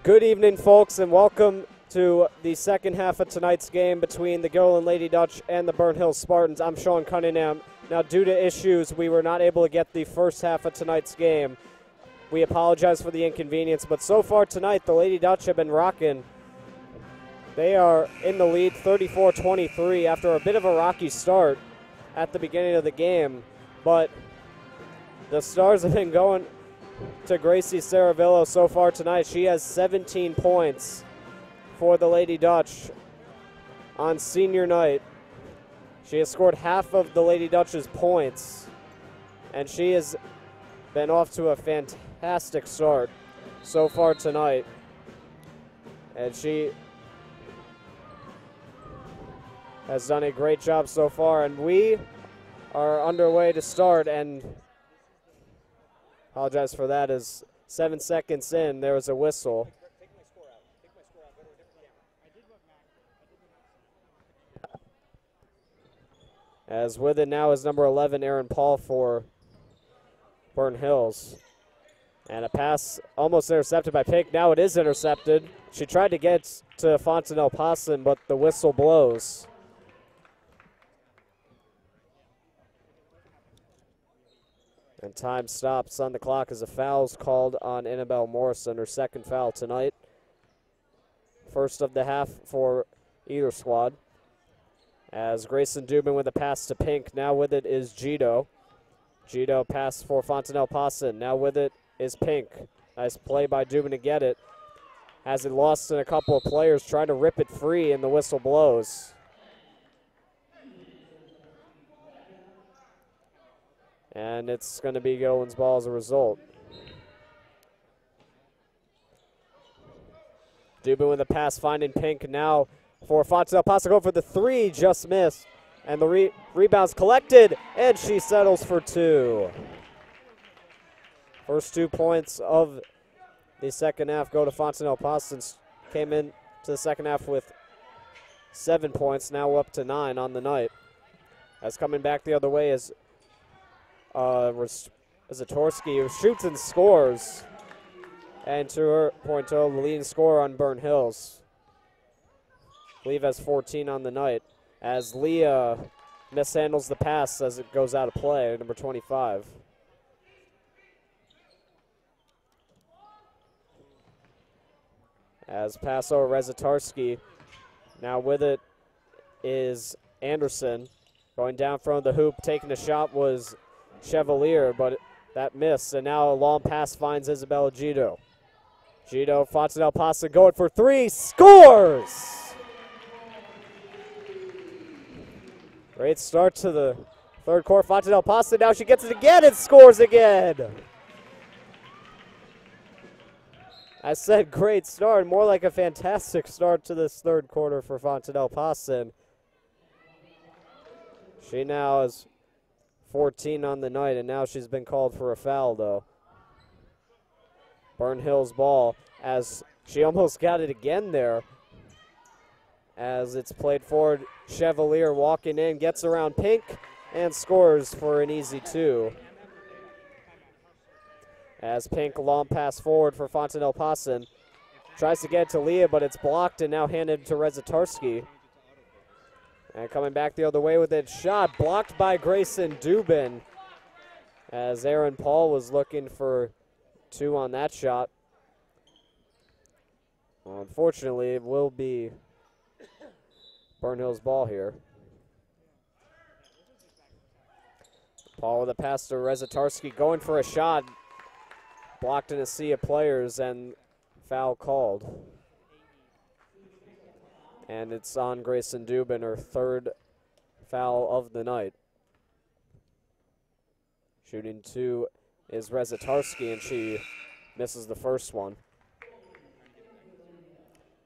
Good evening, folks, and welcome to the second half of tonight's game between the Gilliland Lady Dutch and the Burnt Hills Spartans. I'm Sean Cunningham. Now, due to issues, we were not able to get the first half of tonight's game. We apologize for the inconvenience, but so far tonight, the Lady Dutch have been rocking. They are in the lead 34-23 after a bit of a rocky start at the beginning of the game, but the Stars have been going to Gracie Saravillo so far tonight. She has 17 points for the Lady Dutch on senior night. She has scored half of the Lady Dutch's points, and she has been off to a fantastic start so far tonight. And she has done a great job so far, and we are underway to start, and apologize for that, as 7 seconds in, there was a whistle. As with it now is number 11, Aaron Paul for Burnt Hills. And a pass almost intercepted by Pink. Now it is intercepted. She tried to get to Fontanelle Posson, but the whistle blows. And time stops on the clock as a foul's called on Annabelle Morrison, her second foul tonight. First of the half for either squad. As Grayson Dubin with a pass to Pink. Now with it is Gito. Gito pass for Fontanelle Posson. Now with it is Pink. Nice play by Dubin to get it. Has it lost in a couple of players trying to rip it free, and the whistle blows. And it's going to be Gilliland's ball as a result. Dubin with a pass, finding Pink now for Fontanelle Posson. Going for the three, just missed. And the rebound's collected, and she settles for two. First 2 points of the second half go to Fontanelle Posson. Came in to the second half with 7 points, now up to 9 on the night. As coming back the other way is Zatorski, who shoots and scores. And to her point total, the leading scorer on Burnt Hills. I believe has 14 on the night. As Leah mishandles the pass as it goes out of play, number 25. As pass over Rezatarski. Now with it is Anderson. Going down front of the hoop, taking a shot was Chevalier, but that missed, and now a long pass finds Isabella Gito. Gito, Fontanelle Posson going for three, scores! Great start to the third quarter. Fontanelle Posson, now she gets it again and scores again! I said great start, more like a fantastic start to this third quarter for Fontanelle Posson. She now is 14 on the night, and now she's been called for a foul, though. Burnt Hills ball, as she almost got it again there. As it's played forward, Chevalier walking in, gets around Pink, and scores for an easy two. As Pink, long pass forward for Fontanelle Posson. Tries to get it to Leah, but it's blocked and now handed to Rezatarski. And coming back the other way with it, shot blocked by Grayson Dubin, as Aaron Paul was looking for two on that shot. Well, unfortunately, it will be Burnt Hills ball here. Paul with a pass to Rezatarski, going for a shot. Blocked in a sea of players, and foul called. And it's on Grayson Dubin, her third foul of the night. Shooting two is Rezatarski, and she misses the first one.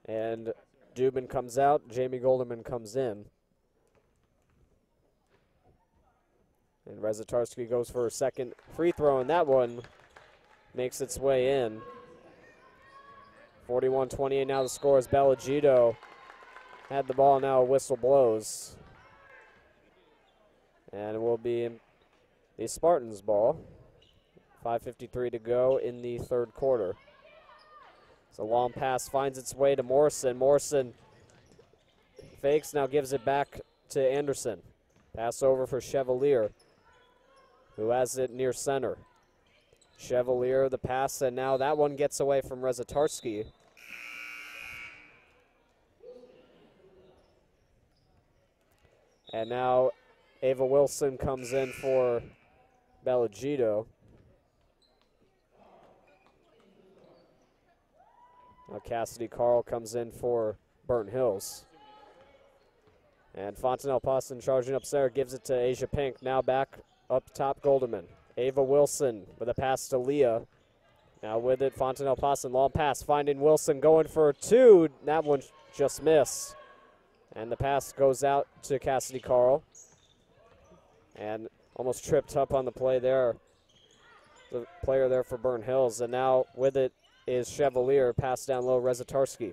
And Dubin comes out, Jamie Golderman comes in. And Rezatarski goes for her second free throw, and that one makes its way in. 41-28 now the score as Bella Gito had the ball, now a whistle blows. And it will be the Spartans ball. 5:53 to go in the third quarter. So long pass finds its way to Morrison. Morrison fakes, now gives it back to Anderson. Pass over for Chevalier, who has it near center. Chevalier, the pass, and now that one gets away from Rezatarski. And now Ava Wilson comes in for Bellagito. Now Cassidy Carl comes in for Burnt Hills. And Fontanelle Poston charging up center, gives it to Asia Pink. Now back up top, Golderman. Ava Wilson with a pass to Leah. Now with it, Fontanelle Poston, long pass, finding Wilson, going for two. That one just missed. And the pass goes out to Cassidy Carl. And almost tripped up on the play there. The player there for Burnt Hills. And now with it is Chevalier, pass down low, Rezatarski.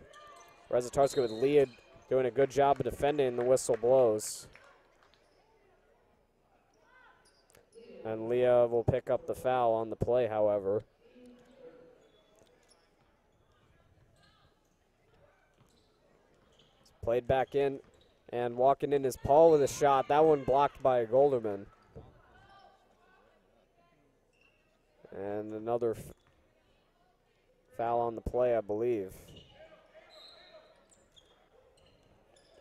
Rezatarski with Leah doing a good job of defending, the whistle blows. And Leah will pick up the foul on the play, however. Played back in, and walking in is Paul with a shot. That one blocked by Golderman. And another foul on the play, I believe.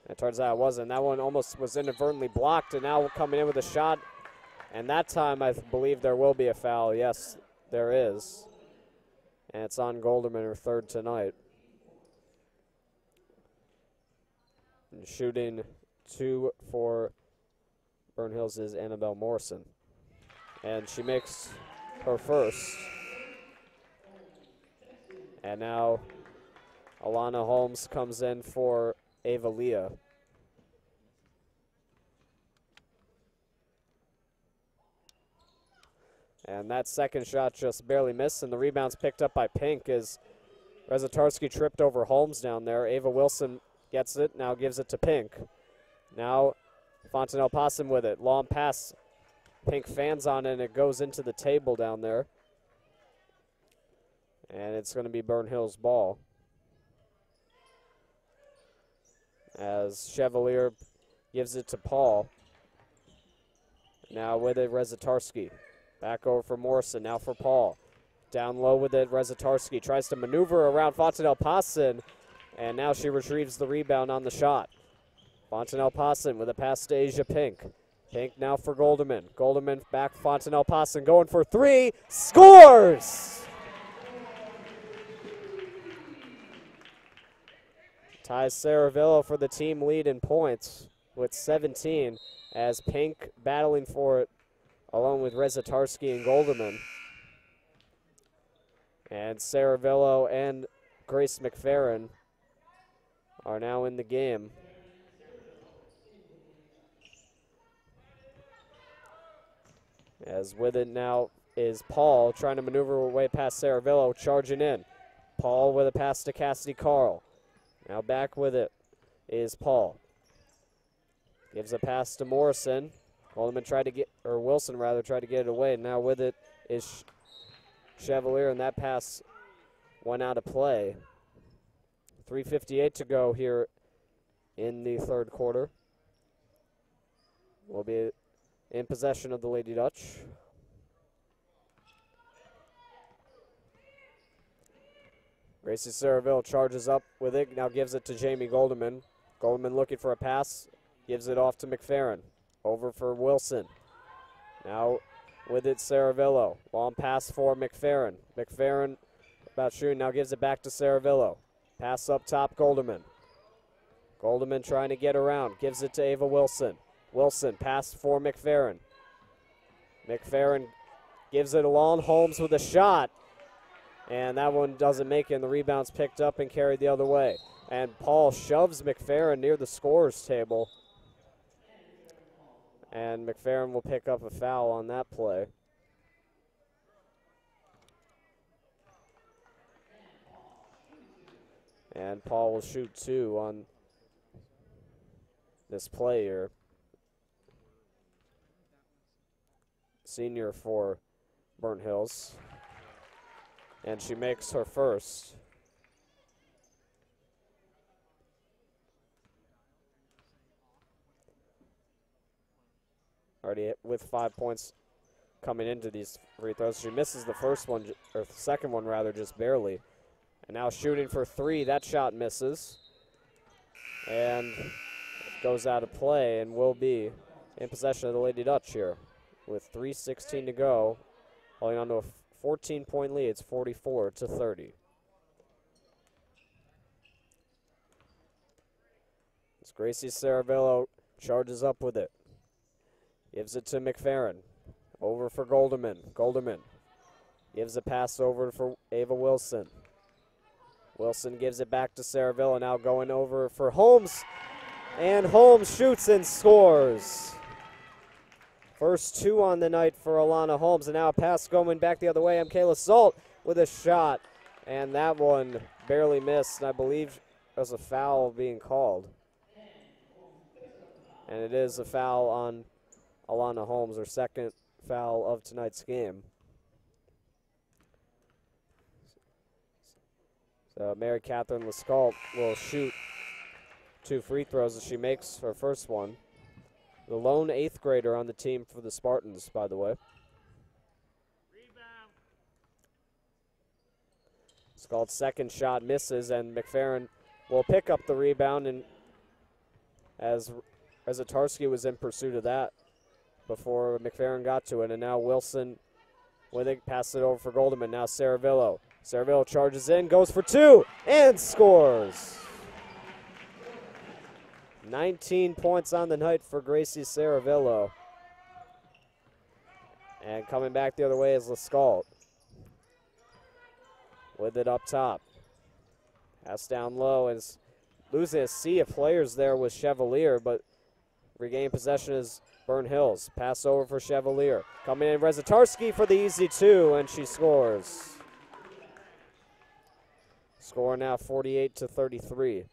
It turns out it wasn't. That one almost was inadvertently blocked, and now coming in with a shot. And that time, I believe there will be a foul. Yes, there is. And it's on Golderman, her third tonight. And shooting two for Burnt Hills is Annabelle Morrison. And she makes her first. And now Alana Holmes comes in for Ava Leah. And that second shot just barely missed, and the rebound's picked up by Pink as Rezatarski tripped over Holmes down there. Ava Wilson gets it, now gives it to Pink. Now Fontanelle Possum with it. Long pass. Pink fans on it, and it goes into the table down there. And it's going to be Burnt Hills' ball. As Chevalier gives it to Paul. Now with it, Rezatarski. Back over for Morrison, now for Paul. Down low with it, Rezatarski tries to maneuver around Fontanelle Poston, and now she retrieves the rebound on the shot. Fontanelle Poston with a pass to Asia Pink. Pink now for Golderman. Golderman back, Fontanelle Poston going for three, scores! Ties Saravillo for the team lead in points with 17, as Pink battling for it along with Rezatarski and Golderman. And Saravillo and Grace McFerrin are now in the game. As with it now is Paul trying to maneuver away past Saravillo, charging in. Paul with a pass to Cassidy Carl. Now back with it is Paul. Gives a pass to Morrison. Golderman tried to get, or Wilson rather, tried to get it away. Now with it is Chevalier, and that pass went out of play. 3:58 to go here in the third quarter. We'll be in possession of the Lady Dutch. Gracie Saravillo charges up with it, now gives it to Jamie Golderman. Golderman looking for a pass, gives it off to McFerrin. Over for Wilson. Now with it, Saravillo. Long pass for McFerrin. McFerrin about shooting, now gives it back to Saravillo. Pass up top, Golderman. Golderman trying to get around, gives it to Ava Wilson. Wilson, pass for McFerrin. McFerrin gives it along, Holmes with a shot. And that one doesn't make it, and the rebound's picked up and carried the other way. And Paul shoves McFerrin near the scorer's table. And McFerrin will pick up a foul on that play. And Paul will shoot two on this play here. Senior for Burnt Hills. And she makes her first. already with 5 points coming into these free throws. She misses the first one, or the second one rather, just barely. And now shooting for three. That shot misses. And goes out of play and will be in possession of the Lady Dutch here with 3:16 to go. Holding on to a 14-point lead. It's 44-30. As Gracie Saravillo charges up with it. Gives it to McFerrin. Over for Golderman. Golderman gives a pass over for Ava Wilson. Wilson gives it back to Saravillo. Now going over for Holmes. And Holmes shoots and scores. First two on the night for Alana Holmes. And now a pass going back the other way. Michaela Salt with a shot. And that one barely missed. And I believe there's a foul being called. And it is a foul on Alana Holmes, her second foul of tonight's game. So Mary Catherine Lescault will shoot 2 free throws as she makes her first one. The lone 8th grader on the team for the Spartans, by the way. Lescault's second shot misses, and McFerrin will pick up the rebound, and as Zatarski was in pursuit of that before McFerrin got to it, and now Wilson with it, passes it over for Golderman. Now Saravillo. Saravillo charges in, goes for 2, and scores. 19 points on the night for Gracie Saravillo. And coming back the other way is Lescault. With it up top. Pass down low, and losing a sea of players there with Chevalier, but regain possession is Burn Hills. Pass over for Chevalier. Coming in Rezatarski for the easy 2, and she scores. Score now 48-33.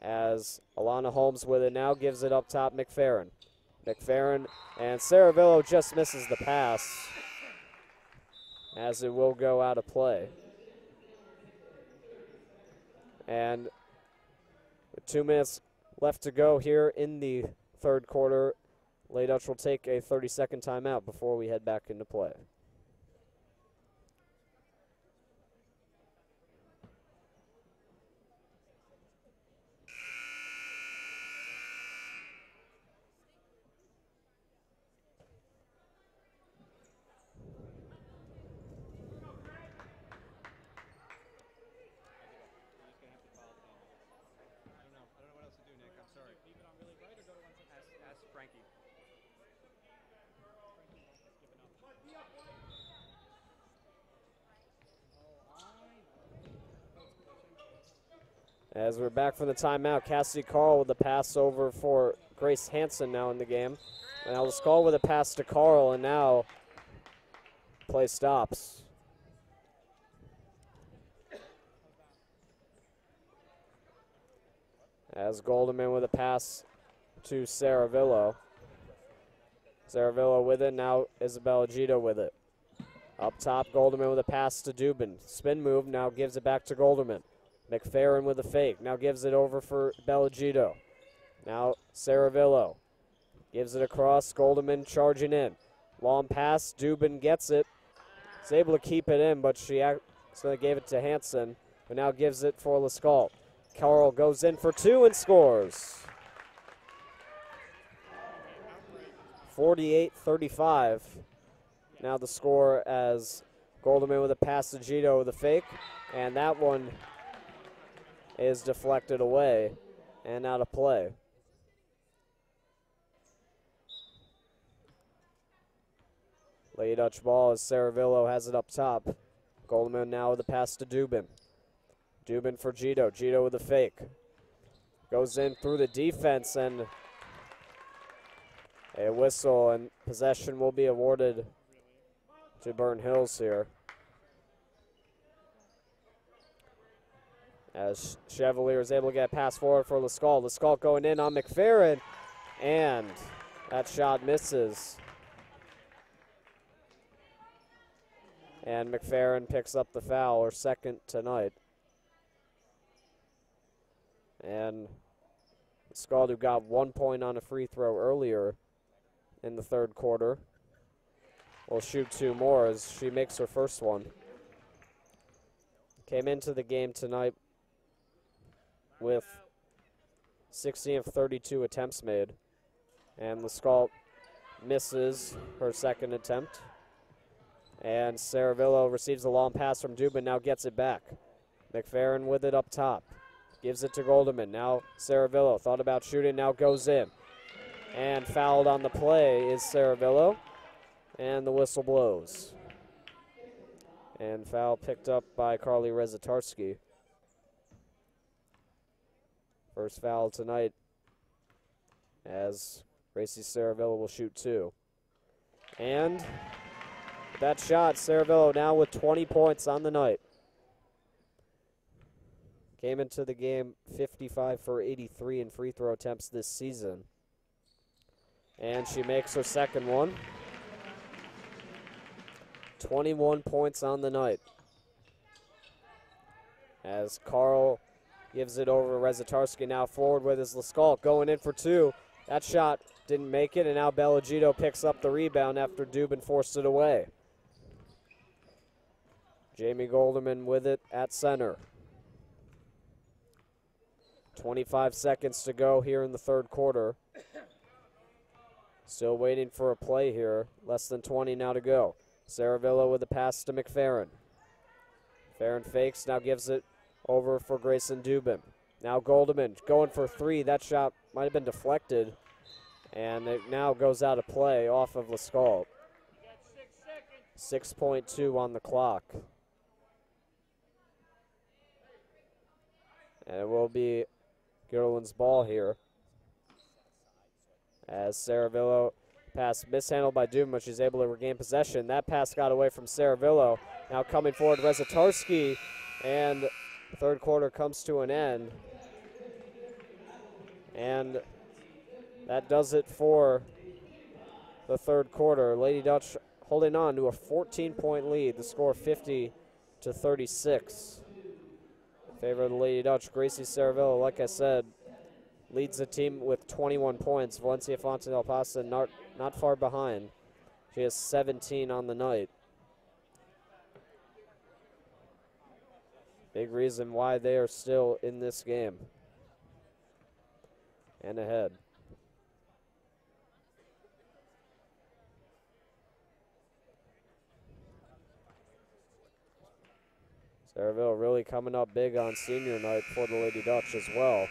As Alana Holmes with it now gives it up top McFerrin. McFerrin and Saravillo just misses the pass as it will go out of play. And with 2 minutes left to go here in the third quarter, Lady Dutch will take a 30-second timeout before we head back into play. As we're back from the timeout, Cassidy Carl with the pass over for Grace Hansen now in the game. And now Lescault with a pass to Carl, and now play stops. As Golderman with a pass to Saravillo. Saravillo with it, now Isabella Gito with it. Up top, Golderman with a pass to Dubin. Spin move, now gives it back to Golderman. McFerrin with a fake, now gives it over for Bellagito. Now Saravillo gives it across, Golderman charging in. Long pass, Dubin gets it. He's able to keep it in, but she accidentally gave it to Hansen, but now gives it for Lescault. Carl goes in for 2 and scores. 48-35. Now the score as Golderman with a pass to Gito with a fake, and that one is deflected away and out of play. Lady Dutch ball as Saravillo has it up top. Goldman now with a pass to Dubin. Dubin for Gito. Gito with a fake. Goes in through the defense, and a whistle, and possession will be awarded to Burn Hills here. As Chevalier is able to get a pass forward for Lescault. Lescault going in on McFerrin, and that shot misses. And McFerrin picks up the foul, her second tonight. And Lescault, who got 1 point on a free throw earlier in the third quarter. Will shoot 2 more as she makes her first one. Came into the game tonight with 16 of 32 attempts made. And Lascaux misses her second attempt. And Saravillo receives a long pass from Dubin, now gets it back. McFerrin with it up top. Gives it to Goldeman. Now Saravillo thought about shooting, now goes in. And fouled on the play is Saravillo. And the whistle blows. And foul picked up by Carly Rezatarski. First foul tonight as Gracie Saravillo will shoot 2. And that shot, Saravillo now with 20 points on the night. Came into the game 55 for 83 in free throw attempts this season. And she makes her second one. 21 points on the night. As Carl gives it over to Rezatarski, now forward with his Lascaux going in for 2. That shot didn't make it, and now Bellagito picks up the rebound after Dubin forced it away. Jamie Goldeman with it at center. 25 seconds to go here in the third quarter. Still waiting for a play here. Less than 20 now to go. Saravillo with the pass to McFerrin. McFerrin fakes, now gives it over for Grayson Dubin. Now Goldeman going for 3. That shot might have been deflected. And it now goes out of play off of Lascaux. 6.2 on the clock. And it will be Gerland's ball here. As Saravillo pass mishandled by Dubin, but she's able to regain possession. That pass got away from Saravillo. Now coming forward, Rezatarski. And the third quarter comes to an end. And that does it for the third quarter. Lady Dutch holding on to a 14-point lead. The score 50 to 36. In favor of the Lady Dutch. Gracie Saravillo, like I said, leads the team with 21 points. Valencia Fontenelle Pasta not far behind. She has 17 on the night. Big reason why they are still in this game and ahead. Saravillo really coming up big on senior night for the Lady Dutch as well.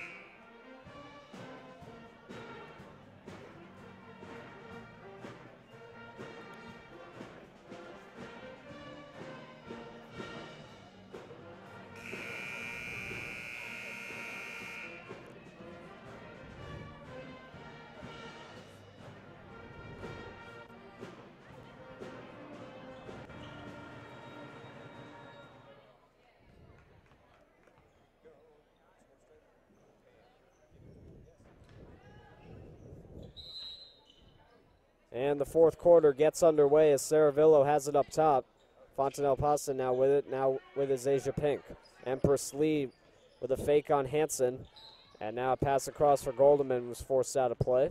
And the fourth quarter gets underway as Saravillo has it up top. Fontenelle Pasta now with it, now with his Asia Pink. Empress Lee with a fake on Hansen. And now a pass across for Goldeman was forced out of play.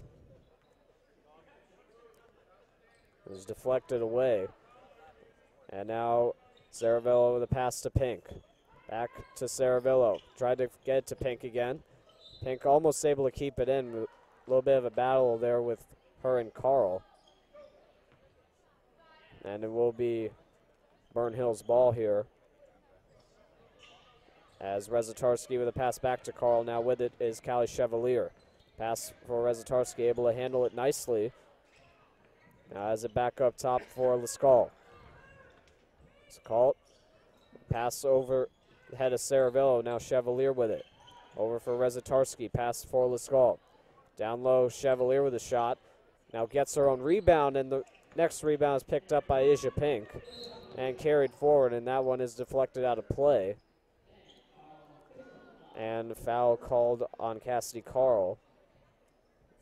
It was deflected away. And now Saravillo with a pass to Pink. Back to Saravillo. Tried to get it to Pink again. Pink almost able to keep it in. A little bit of a battle there with her and Carl. And it will be Burnhill's ball here. As Rezatarski with a pass back to Carl. Now with it is Callie Chevalier. Pass for Rezatarski, able to handle it nicely. Now has it back up top for Lascaux. Lascaux. Pass over the head of Saravillo. Now Chevalier with it. Over for Rezatarski. Pass for Lascaux. Down low, Chevalier with a shot. Now gets her own rebound, and the next rebound is picked up by Asia Pink and carried forward, and that one is deflected out of play. And foul called on Cassidy Carl.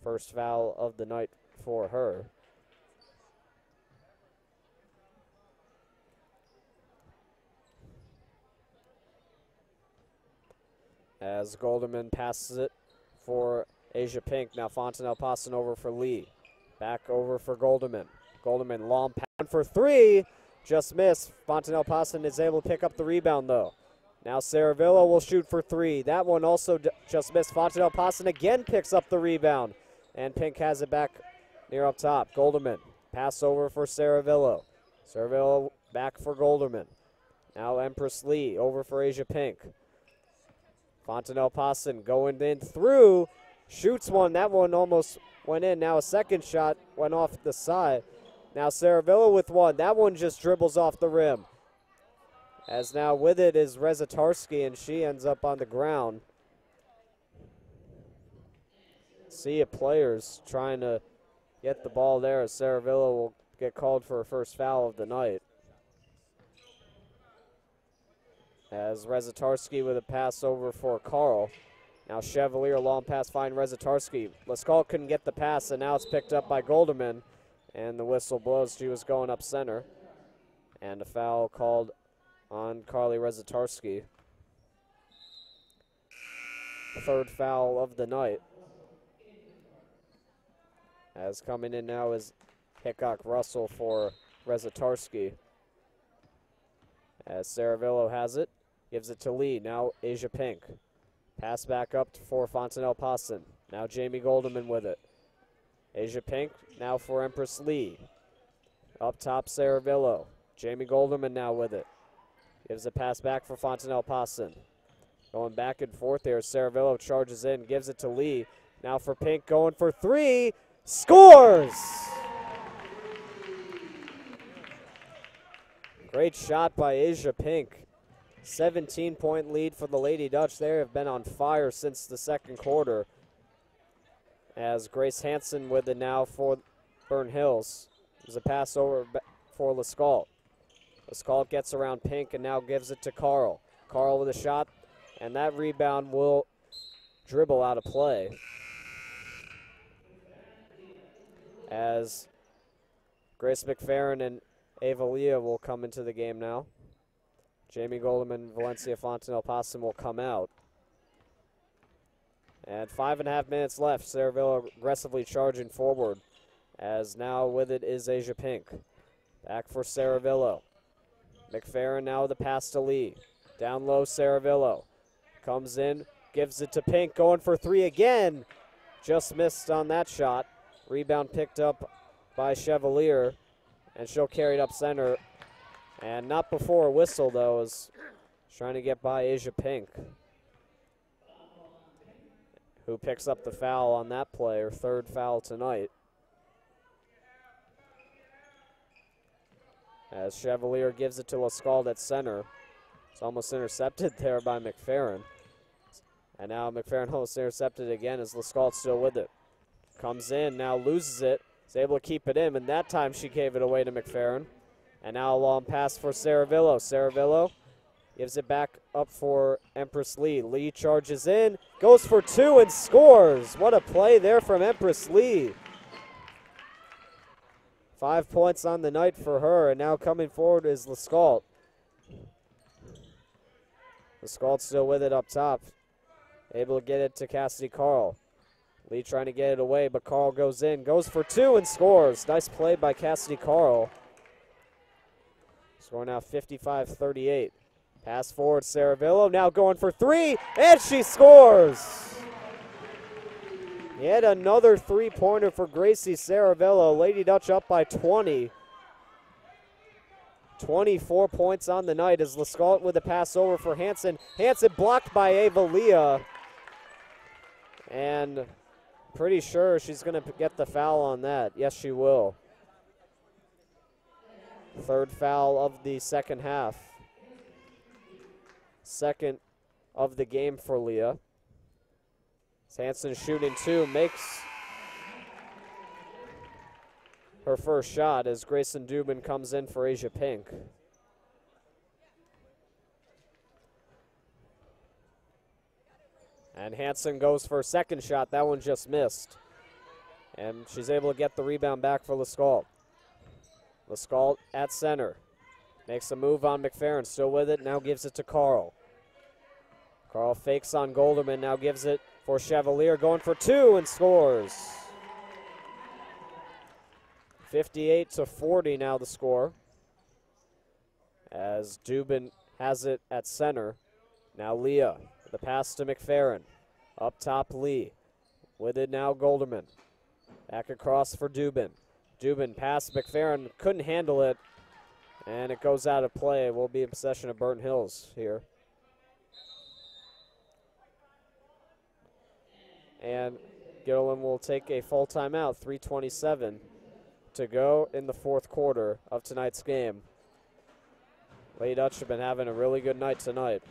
First foul of the night for her. As Goldeman passes it for Asia Pink. Now Fontenelle passing over for Lee. Back over for Golderman. Golderman long pound for three. Just missed. Fontanelle Poston is able to pick up the rebound, though. Now Saravillo will shoot for three. That one also just missed. Fontanelle Poston again picks up the rebound. And Pink has it back near up top. Golderman. Pass over for Saravillo. Saravillo back for Golderman. Now Empress Lee over for Asia Pink. Fontanelle Poston going in through. Shoots one. That one almost went in. Now a second shot went off the side. Now Saravillo with one. That one just dribbles off the rim. As now with it is Rezatarski, and she ends up on the ground. See players trying to get the ball there as Saravillo will get called for her first foul of the night. As Rezatarski with a pass over for Carl. Now Chevalier, long pass, find Rezatarski. Lascalt couldn't get the pass, and now it's picked up by Golderman. And the whistle blows. She was going up center. And a foul called on Carly Rezatarski. Third foul of the night. As coming in now is Hickok Russell for Rezatarski. As Saravillo has it, gives it to Lee. Now Asia Pink. Pass back up for Fontanelle Poston. Now Jamie Golderman with it. Asia Pink now for Empress Lee. Up top Saravillo. Jamie Golderman now with it. Gives a pass back for Fontanelle Poston. Going back and forth there. Saravillo charges in, gives it to Lee. Now for Pink going for three. Scores! Great shot by Asia Pink. 17-point lead for the Lady Dutch. They have been on fire since the second quarter. As Grace Hansen with it now for Burn Hills. There's a pass over for Lascalt. Lascalt gets around Pink and now gives it to Carl. Carl with a shot, and that rebound will dribble out of play. As Grace McFerrin and Ava Leah will come into the game now. Jamie Golderman, Valencia Fontanelle Poston will come out. And 5.5 minutes left. Saravillo aggressively charging forward. As now with it is Asia Pink. Back for Saravillo. McFerrin now the pass to Lee. Down low Saravillo. Comes in, gives it to Pink, going for three again. Just missed on that shot. Rebound picked up by Chevalier. And she'll carry it up center. And not before a whistle, though, is trying to get by Asia Pink, who picks up the foul on that play, her third foul tonight. As Chevalier gives it to Lascald at center. It's almost intercepted there by McFerrin. And now McFerrin almost intercepted again as Lascald still with it. Comes in, now loses it. Is able to keep it in, and that time she gave it away to McFerrin. And now a long pass for Saravillo. Saravillo gives it back up for Empress Lee. Lee charges in, goes for two and scores. What a play there from Empress Lee. 5 points on the night for her, and now coming forward is Lascalt. Lascalt still with it up top. Able to get it to Cassidy Carl. Lee trying to get it away, but Carl goes in, goes for two and scores. Nice play by Cassidy Carl. Score now 55-38. Pass forward, Saravillo now going for three, and she scores! Yet another three-pointer for Gracie Saravillo. Lady Dutch up by 20. 24 points on the night as Lascalt with a pass over for Hansen. Hansen blocked by Ava Leah. And pretty sure she's going to get the foul on that. Yes, she will. Third foul of the second half. Second of the game for Leah. Hansen shooting two, makes her first shot as Grayson Dubin comes in for Asia Pink. And Hansen goes for a second shot. That one just missed. And she's able to get the rebound back for Lascalt. Lascalt at center. Makes a move on McFerrin. Still with it. Now gives it to Carl. Carl fakes on Golderman. Now gives it for Chevalier. Going for two and scores. 58-40 now the score. As Dubin has it at center. Now Leah, the pass to McFerrin. Up top Lee. With it now Golderman. Back across for Dubin. Dubin pass McFerrin, couldn't handle it. And it goes out of play. We'll be in possession of Burnt Hills here. And Gilliland will take a full timeout, 3:27 to go in the fourth quarter of tonight's game. Lady Dutch have been having a really good night tonight.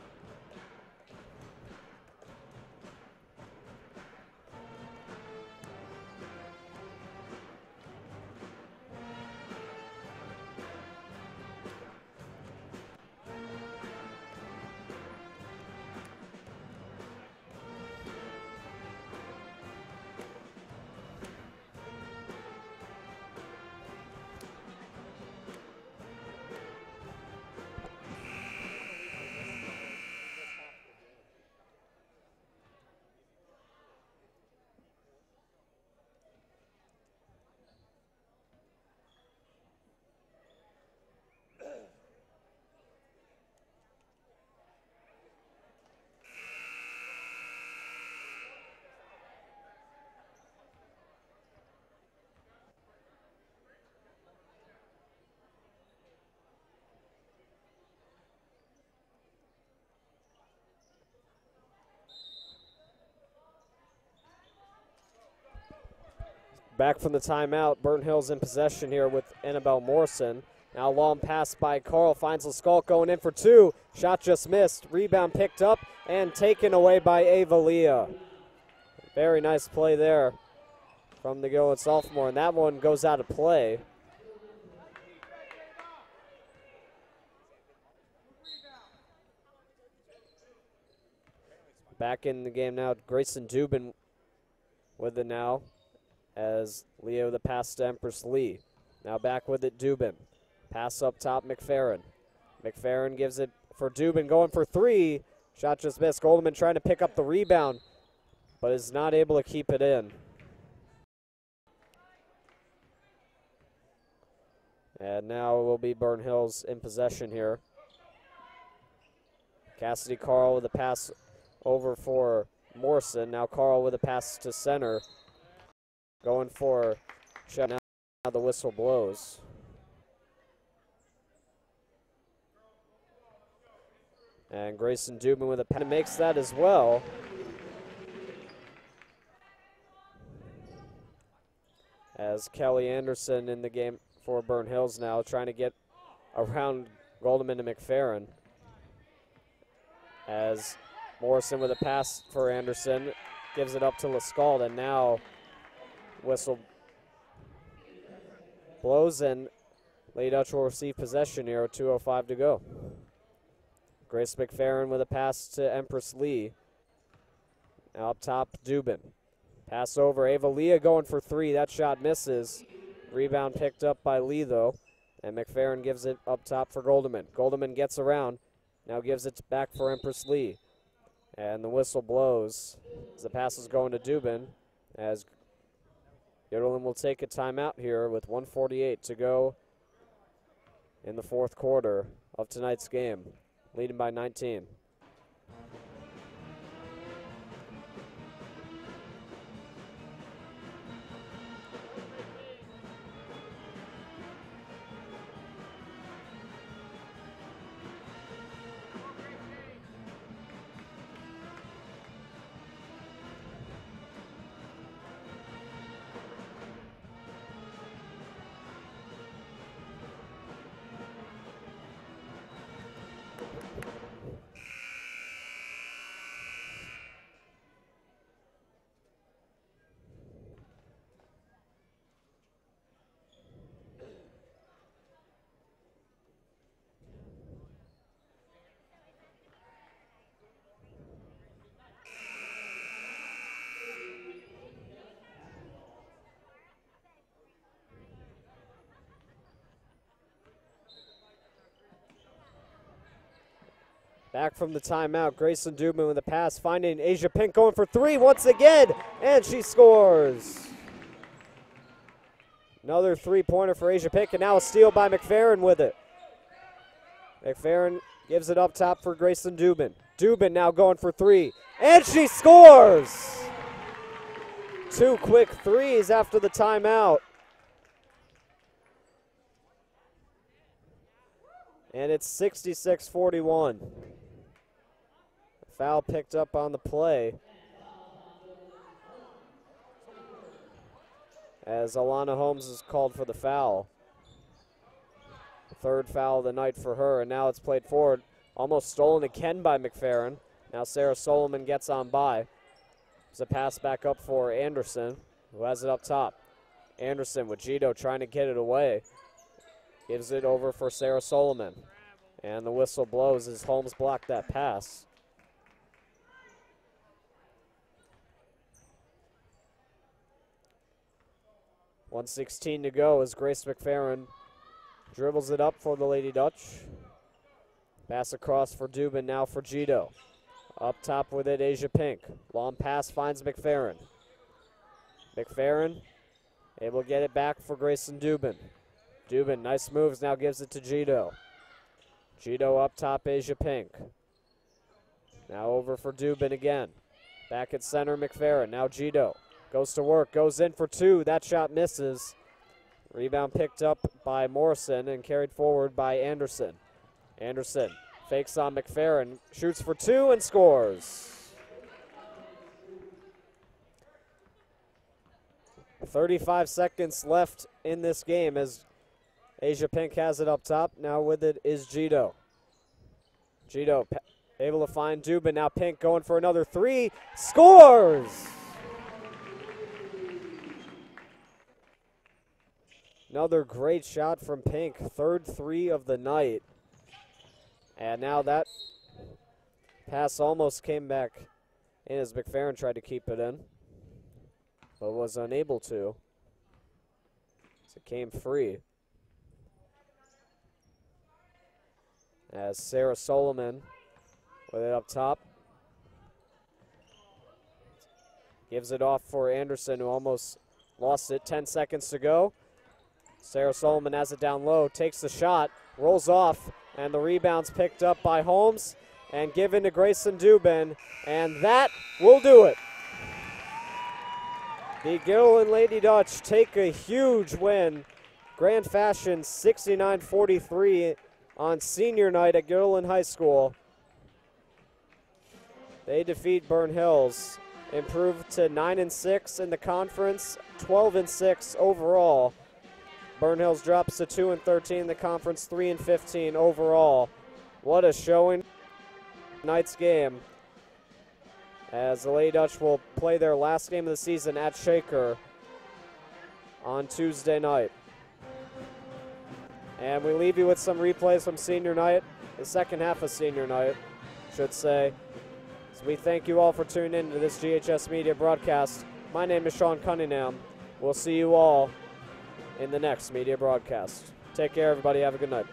Back from the timeout, Burnt Hills in possession here with Annabelle Morrison. Now long pass by Carl, finds Lescalk going in for two. Shot just missed, rebound picked up and taken away by Ava Leah. Very nice play there from the Gilliland sophomore, and that one goes out of play. Back in the game now, Grayson Dubin with it now. As Leo the pass to Empress Lee. Now back with it, Dubin. Pass up top, McFerrin. McFerrin gives it for Dubin, going for three. Shot just missed. Goldman trying to pick up the rebound, but is not able to keep it in. And now it will be Burnt Hills in possession here. Cassidy Carl with a pass over for Morrison. Now Carl with a pass to center. Going for shot. Now the whistle blows. And Grayson Dubin with a pen makes that as well. As Kelly Anderson in the game for Burnt Hills now, trying to get around Goldeman to McFerrin. As Morrison with a pass for Anderson, gives it up to Lescalk, and now whistle blows, and Lady Dutch will receive possession here with 2:05 to go. Grace McFerrin with a pass to Empress Lee. Now up top, Dubin. Pass over, Ava Leah going for three. That shot misses. Rebound picked up by Lee, though, and McFerrin gives it up top for Goldeman. Goldeman gets around, now gives it back for Empress Lee. And the whistle blows as the pass is going to Dubin, as Gilliland will take a timeout here with 1:48 to go in the fourth quarter of tonight's game, leading by 19. Back from the timeout, Grayson Dubin with a pass, finding Asia Pink going for three once again, and she scores. Another three-pointer for Asia Pink, and now a steal by McFerrin with it. McFerrin gives it up top for Grayson Dubin. Dubin now going for three, and she scores! 2 quick threes after the timeout. And it's 66-41. Foul picked up on the play as Alana Holmes is called for the foul. Third foul of the night for her, and now it's played forward. Almost stolen again by McFerrin. Now Sarah Solomon gets on by. It's a pass back up for Anderson, who has it up top. Anderson with Gito trying to get it away. Gives it over for Sarah Solomon. And the whistle blows as Holmes blocked that pass. .116 to go as Grace McFerrin dribbles it up for the Lady Dutch. Pass across for Dubin, now for Gito. Up top with it, Asia Pink. Long pass finds McFerrin. McFerrin able to get it back for Grayson Dubin. Dubin, nice moves, now gives it to Gito. Gito up top, Asia Pink. Now over for Dubin again. Back at center, McFerrin. Now Gito goes to work, goes in for two. That shot misses. Rebound picked up by Morrison and carried forward by Anderson. Anderson fakes on McFerrin, shoots for two and scores. 35 seconds left in this game as Asia Pink has it up top. Now with it is Gito. Gito able to find Dubin. Now Pink going for another three. Scores! Another great shot from Pink. Third three of the night. And now that pass almost came back in as McFerrin tried to keep it in, but was unable to. So it came free. As Sarah Solomon with it up top. Gives it off for Anderson, who almost lost it. 10 seconds to go. Sarah Solomon has it down low, takes the shot, rolls off, and the rebound's picked up by Holmes and given to Grayson Dubin, and that will do it. The Gilliland Lady Dutch take a huge win. Grand fashion, 69-43 on senior night at Gilliland High School. They defeat Burn Hills, improved to 9-6 in the conference, 12-6 overall. Burn Hills drops to 2-13 in the conference, 3-15 overall. What a showing. Tonight's game, as the Lady Dutch will play their last game of the season at Shaker on Tuesday night. And we leave you with some replays from senior night, the second half of senior night, I should say. So we thank you all for tuning in to this GHS Media broadcast. My name is Sean Cunningham. We'll see you all in the next media broadcast. Take care, everybody. Have a good night.